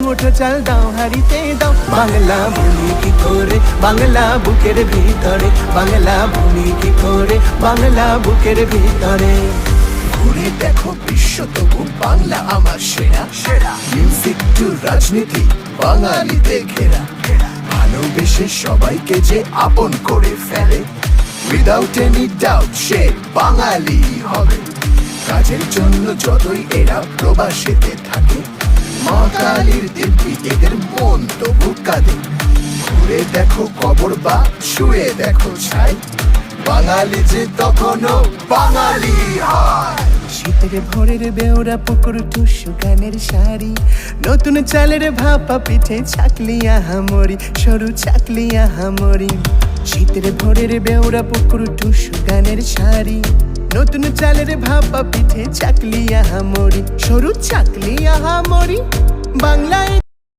মুঠো চাল দাও হাড়িতে দাও। বাংলা ভূমি কি করে বাংলা বুকের ভিতরে, বাংলা ভূমি কি করে বাংলা বুকের ভিতরে। ঘুরে দেখো বিশ্ব তবু বাংলা আমার সেরা সেরা। মিউজিক টু রাজনীতি বাঙালিতে ঘেরা, ভালোবেসে সবাইকে যে আপন করে ফেলে, উইদাউট এনি ডাউট সে বাঙালি হবে। কাজের জন্য যতই এরা প্রবাসেতে থাকে, মা কালীর দিব্যি এদের মন তবু কাঁদে। ঘুরে দেখো কবর বা শুয়ে দেখো ছাই, বাঙালি যে তখনও বাঙালি হয়। শীতের ভোরের বেওরা পুকুর টুসু গানের শাড়ি, নতুন চালের ভাপা পিঠে ছাকলিয়া হামরি, সরু ছাকলিয়া হামরি। শীতের ভোরের বেওরা পুকুর টুসু গানের শাড়ি, নতুন চালের ভাপা পিঠে ছাকলিয়া হামরি, সরু ছাকলিয়া হামরি। বাংলায়